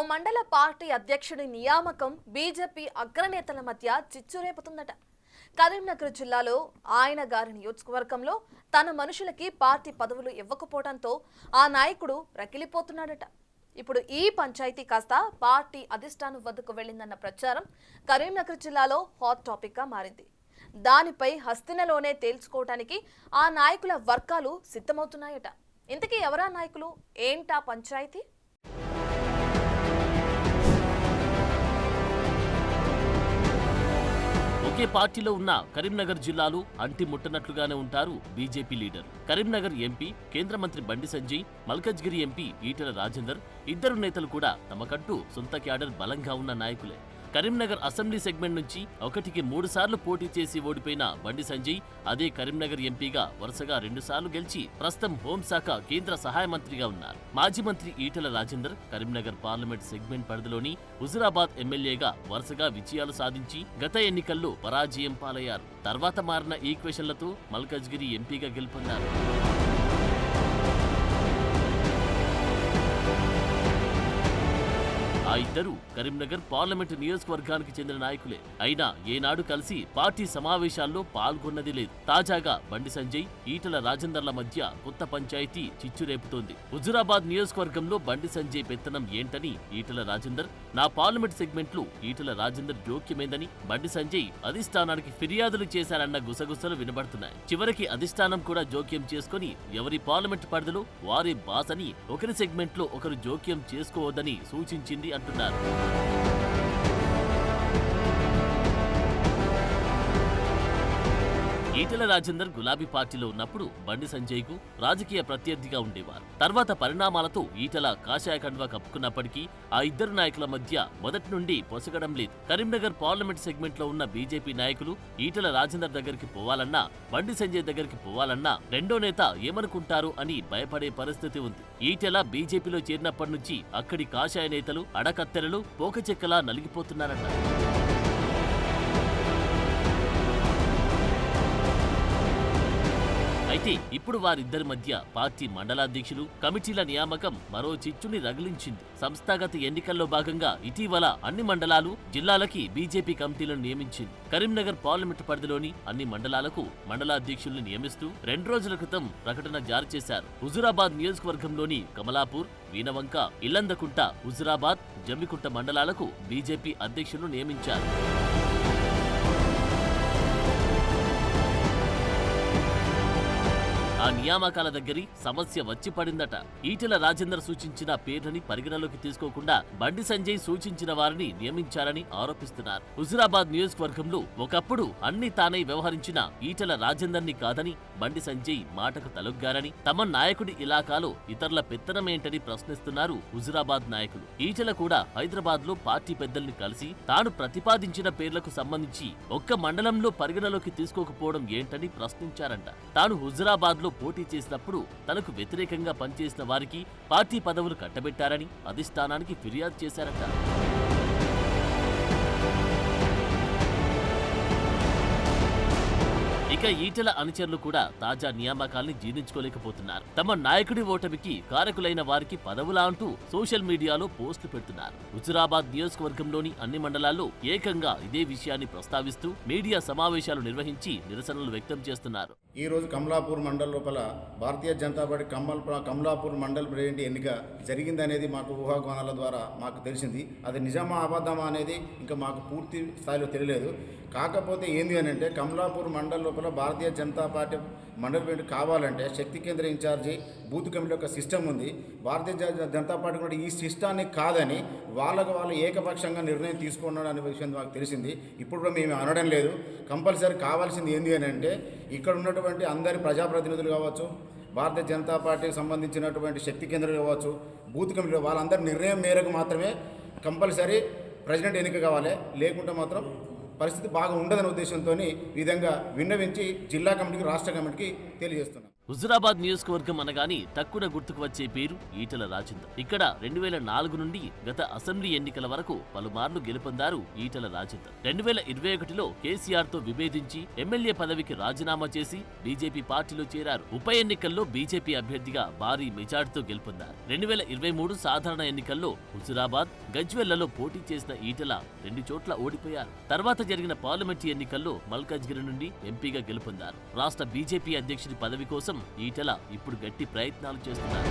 మండల పార్టీ అధ్యక్షుడి నియామకం బీజేపీ అగ్రనేతల మధ్య చిచ్చురేపుతుందట. కరీంనగర్ జిల్లాలో ఆయన గారి నియోజకవర్గంలో తన మనుషులకి పార్టీ పదవులు ఇవ్వకపోవడంతో ఆ నాయకుడు రగిలిపోతున్నాడట. ఇప్పుడు ఈ పంచాయతీ కాస్త పార్టీ అధిష్టానం వద్దకు వెళ్లిందన్న ప్రచారం కరీంనగర్ జిల్లాలో హాట్ టాపిక్ గా మారింది. దానిపై హస్తినలోనే తేల్చుకోవడానికి ఆ నాయకుల వర్గాలు సిద్ధమవుతున్నాయట. ఇంతకీ ఎవరా నాయకులు, ఏంటా పంచాయతీ? ఒకే పార్టీలో ఉన్న కరీంనగర్ జిల్లాలో అంటి ముట్టనట్లుగానే ఉంటారు బీజేపీ లీడర్. కరీంనగర్ ఎంపీ, కేంద్ర మంత్రి బండి సంజయ్, మల్కజ్గిరి ఎంపీ ఈటెల రాజేందర్ ఇద్దరు నేతలు కూడా తమకంటూ సొంత క్యాడర్ బలంగా ఉన్న నాయకులే. కరీంనగర్ అసెంబ్లీ సెగ్మెంట్ నుంచి 1కి 3 సార్లు పోటీ చేసి ఓడిపోయిన బండి సంజయ్ అదే కరీంనగర్ ఎంపీగా వరుసగా 2 సార్లు గెలిచి ప్రస్తుతం హోంశాఖ కేంద్ర సహాయ మంత్రిగా ఉన్నారు. మాజీ మంత్రి ఈటెల రాజేందర్ కరీంనగర్ పార్లమెంట్ సెగ్మెంట్ పరిధిలోని హుజురాబాద్ ఎమ్మెల్యేగా వరుసగా విజయాలు సాధించి గత ఎన్నికల్లో పరాజయం పాలయ్యారు. తర్వాత మారిన ఈక్వేషన్లతో మల్కజ్గిరి ఎంపీగా గెలుపొందారు. ఆ ఇద్దరు కరీంనగర్ పార్లమెంటు నియోజకవర్గానికి చెందిన నాయకులే. అయినా ఏనాడు కలిసి పార్టీ సమావేశాల్లో పాల్గొన్నది లేదు. తాజాగా బండి సంజయ్, ఈటెల రాజేందర్ల మధ్య కొత్త పంచాయతీ చిచ్చురేపుతోంది. హుజురాబాద్ నియోజకవర్గంలో బండి సంజయ్ పెత్తనం ఏంటని ఈటెల రాజేందర్, నా పార్లమెంట్ సెగ్మెంట్లు ఈటెల రాజేందర్ జోక్యమేందని బండి సంజయ్ అధిష్టానానికి ఫిర్యాదులు చేశారన్న గుసగుసలు వినబడుతున్నాయి. చివరికి అధిష్టానం కూడా జోక్యం చేసుకుని ఎవరి పార్లమెంట్ పరిధిలో వారే బాస్ అని, ఒకరి సెగ్మెంట్లో ఒకరు జోక్యం చేసుకోవద్దని సూచించింది అంటున్నారు. ఈటెల రాజేందర్ గులాబీ పార్టీలో ఉన్నప్పుడు బండి సంజయ్ కు రాజకీయ ప్రత్యర్థిగా ఉండేవారు. తర్వాత పరిణామాలతో ఈటెల కాషాయ కండువా కప్పుకున్నప్పటికీ ఆ ఇద్దరు నాయకుల మధ్య మొదటి నుండి పొసగడం లేదు. కరీంనగర్ పార్లమెంట్ సెగ్మెంట్ లో ఉన్న బీజేపీ నాయకులు ఈటెల రాజేందర్ దగ్గరికి పోవాలన్నా, బండి సంజయ్ దగ్గరికి పోవాలన్నా రెండో నేత ఏమనుకుంటారు అని భయపడే పరిస్థితి ఉంది. ఈటెల బీజేపీలో చేరినప్పటి నుంచి అక్కడి కాషాయ నేతలు అడకత్తెరలు పోకచెక్కలా నలిగిపోతున్నారట. అయితే ఇప్పుడు వారిద్దరి మధ్య పార్టీ మండలాధ్యక్షులు, కమిటీల నియామకం మరో చిచ్చుని రగిలించింది. సంస్థాగత ఎన్నికల్లో భాగంగా ఇటీవల అన్ని మండలాలు, జిల్లాలకి బీజేపీ కమిటీలను నియమించింది. కరీంనగర్ పార్లమెంటు పరిధిలోని అన్ని మండలాలకు మండలాధ్యక్షుల్ని నియమిస్తూ 2 రోజుల క్రితం ప్రకటన జారీ చేశారు. హుజురాబాద్ నియోజకవర్గంలోని కమలాపూర్, వీనవంక, ఇల్లందకుంట, హుజురాబాద్, జమ్మికుంట మండలాలకు బీజేపీ అధ్యక్షులను నియమించారు. ఆ నియామకాల దగ్గరి సమస్య వచ్చి పడిందట. ఈటెల రాజేందర్ సూచించిన పేర్లని పరిగణలోకి తీసుకోకుండా బండి సంజయ్ సూచించిన వారిని నియమించారని ఆరోపిస్తున్నారు. హుజురాబాద్ నియోజకవర్గంలో ఒకప్పుడు అన్ని తానై వ్యవహరించిన ఈటెల రాజేందర్ ని కాదని బండి సంజయ్ మాటకు తలొగ్గారని, తమ నాయకుడి ఇలాకాలో ఇతరుల పెత్తనమేంటని ప్రశ్నిస్తున్నారు హుజురాబాద్ నాయకులు. ఈటెల కూడా హైదరాబాద్ లో పార్టీ పెద్దల్ని కలిసి తాను ప్రతిపాదించిన పేర్లకు సంబంధించి ఒక్క మండలంలో పరిగణలోకి తీసుకోకపోవడం ఏంటని ప్రశ్నించారంట. తాను హుజురాబాద్ లో పోటీ చేసినప్పుడు తనకు వ్యతిరేకంగా పనిచేసిన వారికి పార్టీ పదవులు కట్టబెట్టారని అధిష్టానానికి ఫిర్యాదు చేశారట. ఇక ఈటెల అనుచరులు కూడా తాజా నియామకాల్ని జీర్ణించుకోలేకపోతున్నారు. తమ నాయకుడి ఓటమికి కారకులైన వారికి పదవులా అంటూ సోషల్ మీడియాలో పోస్టులు పెడుతున్నారు. హుజురాబాద్ నియోజకవర్గంలోని అన్ని మండలాల్లో ఏకంగా ఇదే విషయాన్ని ప్రస్తావిస్తూ మీడియా సమావేశాలు నిర్వహించి నిరసనలు వ్యక్తం చేస్తున్నారు. ఈ రోజు కమలాపూర్ మండల లోపల భారతీయ జనతా పార్టీ కమలాపూర్ మండల ప్రెసిడెంట్ ఎన్నిక జరిగిందనేది మాకు ఊహాగానాల ద్వారా మాకు తెలిసింది. అది నిజమా అబద్ధమా అనేది ఇంకా మాకు పూర్తి స్థాయిలో తెలియలేదు. కాకపోతే ఏంది అని అంటే, కమలాపూర్ మండల లోపల భారతీయ జనతా పార్టీ మండల ప్రెసిడెంట్ కావాలంటే శక్తి కేంద్ర ఇన్ఛార్జి బూత్ కమిటీ ఒక సిస్టమ్ ఉంది. భారతీయ జనతా పార్టీ కూడా ఈ సిస్టాన్ని కాదని వాళ్ళు ఏకపక్షంగా నిర్ణయం తీసుకున్నాడు అనే విషయం మాకు తెలిసింది. ఇప్పుడు కూడా మేము అనడం లేదు. కంపల్సరీ కావాల్సింది ఏంది అని అంటే, ఇక్కడ ఉన్నటువంటి అందరి ప్రజాప్రతినిధులు కావచ్చు, భారతీయ జనతా పార్టీకి సంబంధించినటువంటి శక్తి కేంద్రాలు కావచ్చు, బూత్ కమిటీ వాళ్ళందరి నిర్ణయం మేరకు మాత్రమే కంపల్సరీ ప్రెసిడెంట్ ఎన్నిక కావాలి. లేకుంటే మాత్రం పరిస్థితి బాగా ఉండదనే ఉద్దేశంతో ఈ విధంగా విన్నవించి జిల్లా కమిటీకి, రాష్ట్ర కమిటీకి తెలియజేస్తున్నాం. హుజురాబాద్ నియోజకవర్గం అనగానే తక్కువ గుర్తుకు వచ్చే పేరు ఈటెల రాజేందర్. ఇక్కడ 2004 నుండి గత అసెంబ్లీ ఎన్నికల వరకు పలుమార్లు గెలుపొందారు ఈటెల రాజేందర్. 2021లో కేసీఆర్ తో విభేదించి ఎమ్మెల్యే పదవికి రాజీనామా చేసి బీజేపీ పార్టీలో చేరారు. ఉప ఎన్నికల్లో బీజేపీ అభ్యర్థిగా భారీ మెజార్టీతో గెలుపొందారు. 2023 సాధారణ ఎన్నికల్లో హుజురాబాద్, గజ్వెల్లలో పోటీ చేసిన ఈటెల 2 చోట్ల ఓడిపోయారు. తర్వాత జరిగిన పార్లమెంటు ఎన్నికల్లో మల్కాజ్గిరి నుండి ఎంపీగా గెలుపొందారు. రాష్ట్ర బీజేపీ అధ్యక్షుడి పదవి కోసం ఈటెల ఇప్పుడు గట్టి ప్రయత్నాలు చేస్తున్నారు.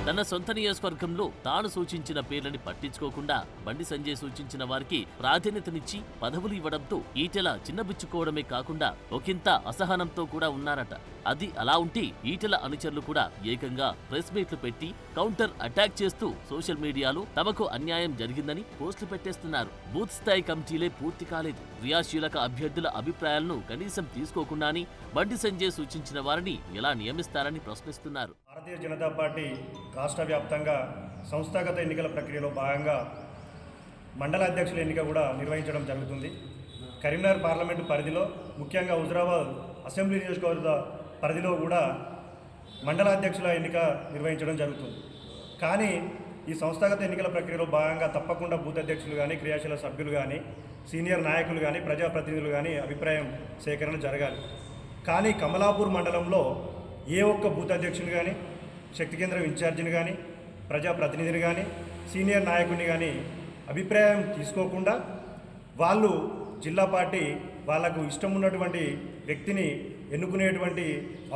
తన సొంత నియోజకవర్గంలో తాను సూచించిన పేర్లని పట్టించుకోకుండా బండి సంజయ్ సూచించిన వారికి ప్రాధాన్యతనిచ్చి పదవులు ఇవ్వడంతో ఈటెల చిన్నబుచ్చుకోవడమే కాకుండా ఒకంత అసహనంతో కూడా ఉన్నారట. అది అలా ఉంటే ఈటెల అనుచరులు కూడా ఏకంగా ప్రెస్ మీట్లు పెట్టి కౌంటర్ అటాక్ చేస్తూ సోషల్ మీడియాలో తమకు అన్యాయం జరిగిందని పోస్టులు పెట్టేస్తున్నారు. బూత్ స్థాయి కమిటీలే పూర్తి కాలేదు. క్రియాశీలక అభ్యర్థుల అభిప్రాయాలను కనీసం తీసుకోకుండానే బండి సంజయ్ సూచించిన వారిని ఎలా నియమిస్తారని ప్రశ్నిస్తున్నారు. భారతీయ జనతా పార్టీ రాష్ట్ర వ్యాప్తంగా సంస్థాగత ఎన్నికల ప్రక్రియలో భాగంగా మండల అధ్యక్షుల ఎన్నిక కూడా నిర్వహించడం జరుగుతుంది. కరీంనగర్ పార్లమెంటు పరిధిలో, ముఖ్యంగా హుజురాబాద్ అసెంబ్లీ నియోజకవర్గ పరిధిలో కూడా మండల అధ్యక్షుల ఎన్నిక నిర్వహించడం జరుగుతుంది. కానీ ఈ సంస్థాగత ఎన్నికల ప్రక్రియలో భాగంగా తప్పకుండా బూత్ అధ్యక్షులు కానీ, క్రియాశీల సభ్యులు కానీ, సీనియర్ నాయకులు కానీ, ప్రజాప్రతినిధులు కానీ అభిప్రాయం సేకరణ జరగాలి. కానీ కమలాపూర్ మండలంలో ఏ ఒక్క బూత్ అధ్యక్షుని కానీ, శక్తి కేంద్రం ఇన్ఛార్జిని కానీ, ప్రజాప్రతినిధిని కానీ, సీనియర్ నాయకుడిని కానీ అభిప్రాయం తీసుకోకుండా వాళ్ళు జిల్లా పార్టీ వాళ్లకు ఇష్టం ఉన్నటువంటి వ్యక్తిని ఎన్నుకునేటువంటి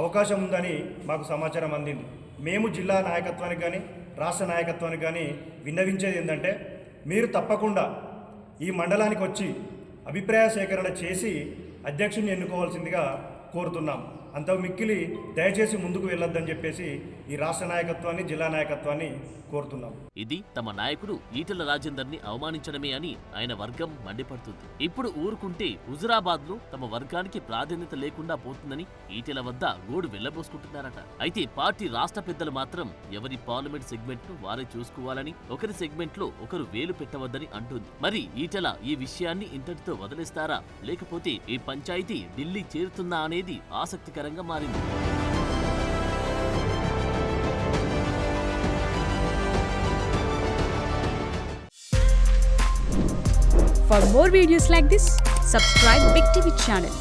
అవకాశం ఉందని మాకు సమాచారం అందింది. మేము జిల్లా నాయకత్వానికి కానీ, రాష్ట్ర నాయకత్వానికి కానీ విన్నవించేది ఏంటంటే, మీరు తప్పకుండా ఈ మండలానికి వచ్చి అభిప్రాయ సేకరణ చేసి అధ్యక్షుడిని ఎన్నుకోవాల్సిందిగా కోరుతున్నాం. అంతకు మిక్కిలి దయచేసి ముందుకు వెళ్ళొద్దని చెప్పేసి ఈ రాష్ట్ర నాయకత్వాన్ని, జిల్లా నాయకత్వాన్ని కోరుతున్నాం. ఇది తమ నాయకుడు ఈటెల రాజేందర్ ని అవమానించడమే అని ఆయన వర్గం మండిపడుతుంది. ఇప్పుడు ఊరుకుంటే హుజురాబాద్ లో తమ వర్గానికి ప్రాధాన్యత లేకుండా పోతుందని ఈటెల వద్ద గోడు వెళ్లబోసుకుంటున్నారట. అయితే పార్టీ రాష్ట్ర పెద్దలు మాత్రం ఎవరి పార్లమెంట్ సెగ్మెంట్ ను వారే చూసుకోవాలని, ఒకరి సెగ్మెంట్ లో ఒకరు వేలు పెట్టవద్దని అంటుంది. మరి ఈటెల ఈ విషయాన్ని ఇంతటితో వదిలేస్తారా, లేకపోతే ఈ పంచాయతీ ఢిల్లీ చేరుతుందా అనేది ఆసక్తికరంగా మారింది. For more videos like this, subscribe Big TV channel.